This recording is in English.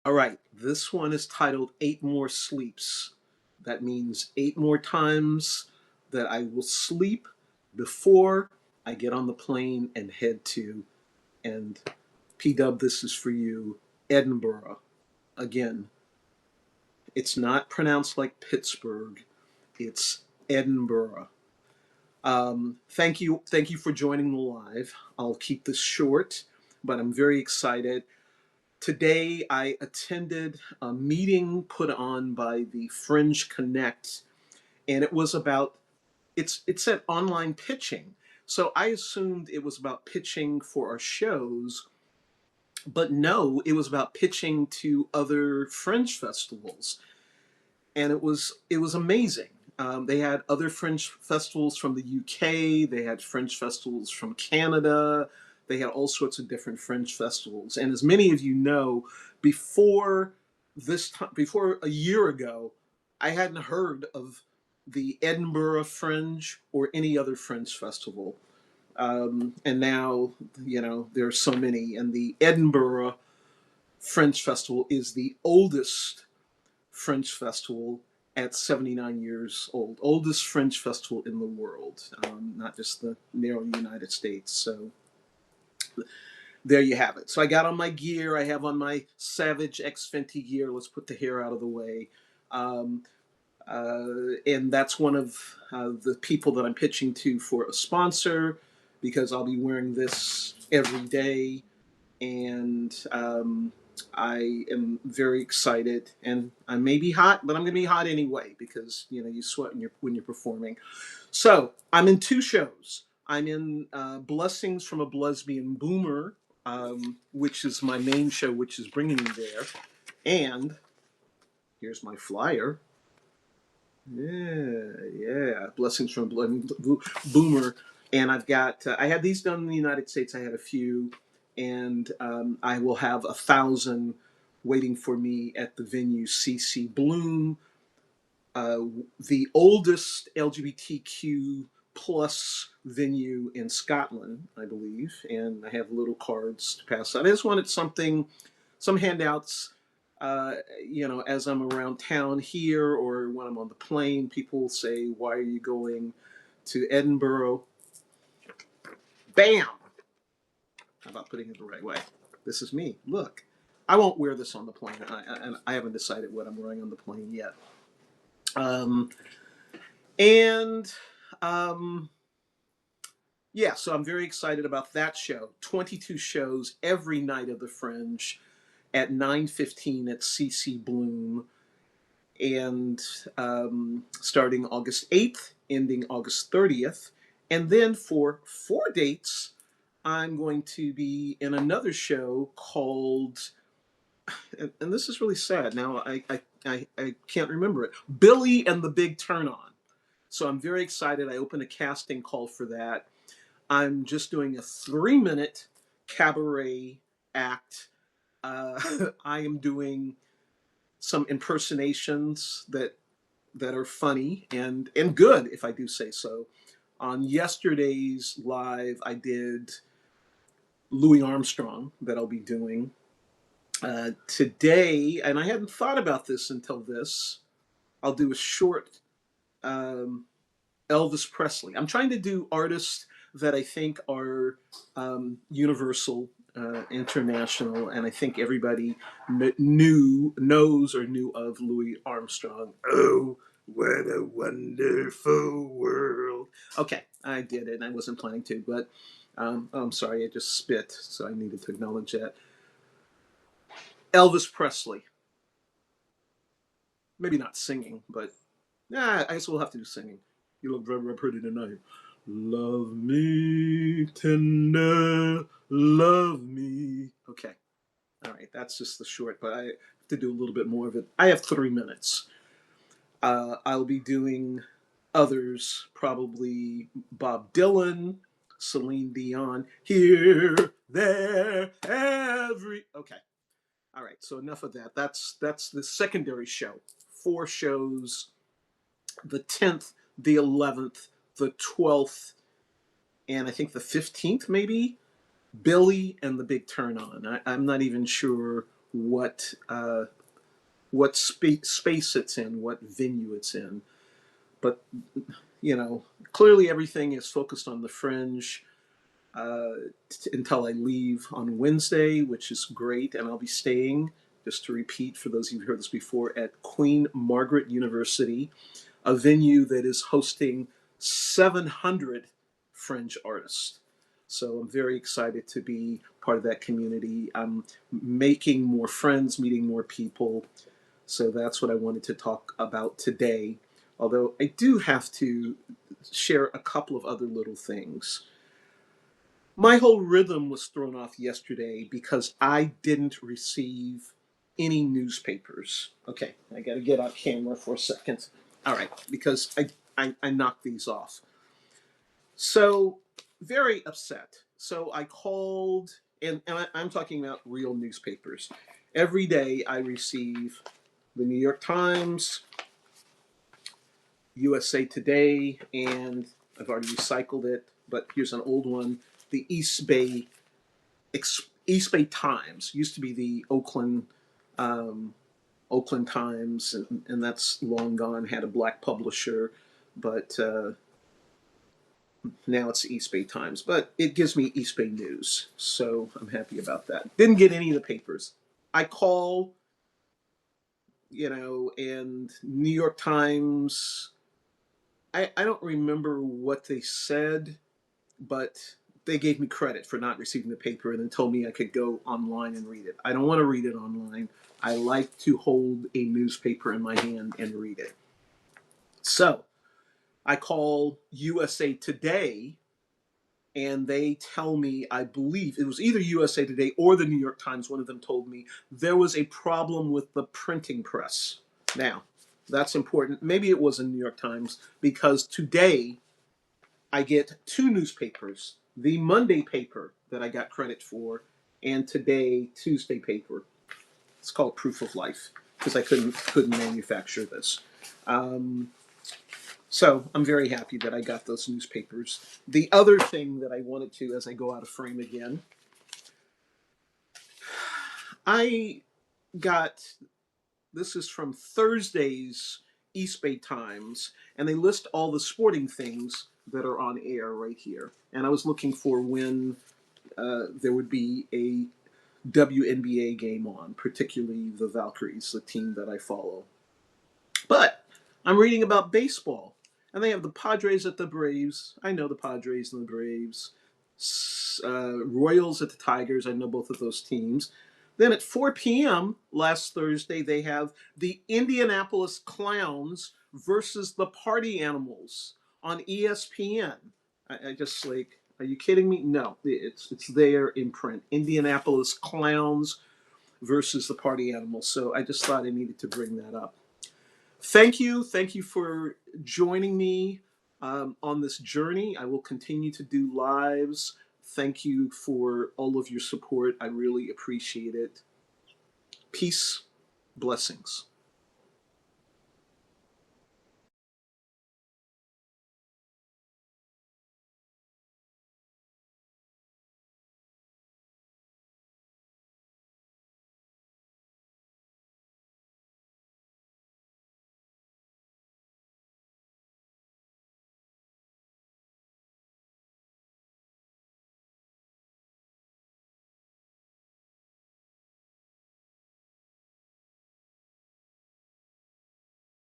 All right, this one is titled Eight More Sleeps. That means 8 more times that I will sleep before I get on the plane and head to, and P-Dub, this is for you, Edinburgh. Again, it's not pronounced like Pittsburgh, it's Edinburgh. Thank you for joining the live. I'll keep this short, but I'm very excited. Today, I attended a meeting put on by the Fringe Connect, and it was about it said online pitching. So I assumed it was about pitching for our shows, but no, it was about pitching to other Fringe festivals, and it was amazing. They had other Fringe festivals from the UK. They had Fringe festivals from Canada. They had all sorts of different Fringe festivals. And as many of you know, before this time, before a year ago, I hadn't heard of the Edinburgh Fringe or any other Fringe festival. And now, there are so many. And the Edinburgh Fringe Festival is the oldest Fringe Festival at 79 years old. Oldest Fringe Festival in the world, not just the narrow United States. So there you have it. So I got on my gear. I have on my Savage X Fenty gear. Let's put the hair out of the way. Um, and that's one of the people that I'm pitching to for a sponsor because I'll be wearing this every day. And I am very excited, and I may be hot, but I'm going to be hot anyway because you sweat when you're performing. So I'm in two shows. I'm in Blessings from a Lesbian Boomer, which is my main show, which is bringing me there. And here's my flyer. Yeah, Blessings from a Lesbian Boomer. And I had these done in the United States. I had a few, and I will have 1,000 waiting for me at the venue CC Bloom, uh, the oldest LGBTQ plus venue in Scotland, I believe. And I have little cards to pass out. I just wanted some handouts. As I'm around town here or when I'm on the plane, people say, "Why are you going to Edinburgh?" Bam! How about putting it the right way? This is me. Look, I won't wear this on the plane. I haven't decided what I'm wearing on the plane yet. Um, and um, yeah, so I'm very excited about that show. 22 shows every night of the Fringe at 9:15 at CC Bloom, and starting August 8th, ending August 30th. And then for 4 dates, I'm going to be in another show called, and this is really sad. Now I can't remember it. Billy and the Big Turn On. So I'm very excited. I opened a casting call for that. I'm just doing a 3-minute cabaret act. I am doing some impersonations that are funny and good, if I do say so. On yesterday's live, I did Louis Armstrong that I'll be doing. Today, and I hadn't thought about this until this, I'll do a short um, Elvis Presley. I'm trying to do artists that I think are universal, international, and I think everybody knows or knew of Louis Armstrong. Oh, what a wonderful world. Okay, I did it. I wasn't planning to, but I'm sorry, I just spit, so I needed to acknowledge that. Elvis Presley. Maybe not singing, but I guess we'll have to do singing. You look very, very pretty tonight. Love me tender, love me. Okay, all right, that's just the short, but I have to do a little bit more of it. I have 3 minutes. I'll be doing others, probably Bob Dylan, Celine Dion, here, there, every. Okay, all right. So enough of that. That's the secondary show. 4 shows: the 10th, the 11th, the 12th, and I think the 15th, maybe. Billy and the Big Turn On. I'm not even sure what space it's in, what venue it's in. But clearly everything is focused on the Fringe until I leave on Wednesday, which is great, and I'll be staying. Just to repeat, for those of you who heard this before, at Queen Margaret University, a venue that is hosting 700 Fringe artists. So I'm very excited to be part of that community. I'm making more friends, meeting more people. So that's what I wanted to talk about today. Although I do have to share a couple of other little things. My whole rhythm was thrown off yesterday because I didn't receive any newspapers. Okay, I got to get on camera for a second. All right, because I knocked these off. So, very upset. So I called, and I'm talking about real newspapers. Every day I receive the New York Times, USA Today, and I've already recycled it, but here's an old one, the East Bay Times. Used to be the Oakland Times, and that's long gone. Had a black publisher, but now it's the East Bay Times. But it gives me East Bay news, so I'm happy about that. Didn't get any of the papers. I call, and New York Times. I don't remember what they said, but they gave me credit for not receiving the paper and then told me I could go online and read it. I don't want to read it online. I like to hold a newspaper in my hand and read it. So I call USA Today and they tell me, I believe it was either USA Today or the New York Times, one of them told me there was a problem with the printing press. Now, that's important. Maybe it was in New York Times because today I get two newspapers, the Monday paper that I got credit for, and today, Tuesday paper. It's called Proof of Life because I couldn't manufacture this. Um, so I'm very happy that I got those newspapers. The other thing that I wanted to, as I go out of frame again, I got, this is from Thursday's East Bay Times, and they list all the sporting things that are on air right here. And I was looking for when there would be a WNBA game on, particularly the Valkyries, the team that I follow. But I'm reading about baseball, and they have the Padres at the Braves. I know the Padres and the Braves. Royals at the Tigers. I know both of those teams. Then at 4 p.m. last Thursday, they have the Indianapolis Clowns versus the Party Animals on ESPN. I just like, are you kidding me? No, it's there in print. Indianapolis Clowns versus the Party Animals. So I just thought I needed to bring that up. Thank you for joining me on this journey. I will continue to do lives. Thank you for all of your support. I really appreciate it. Peace, blessings.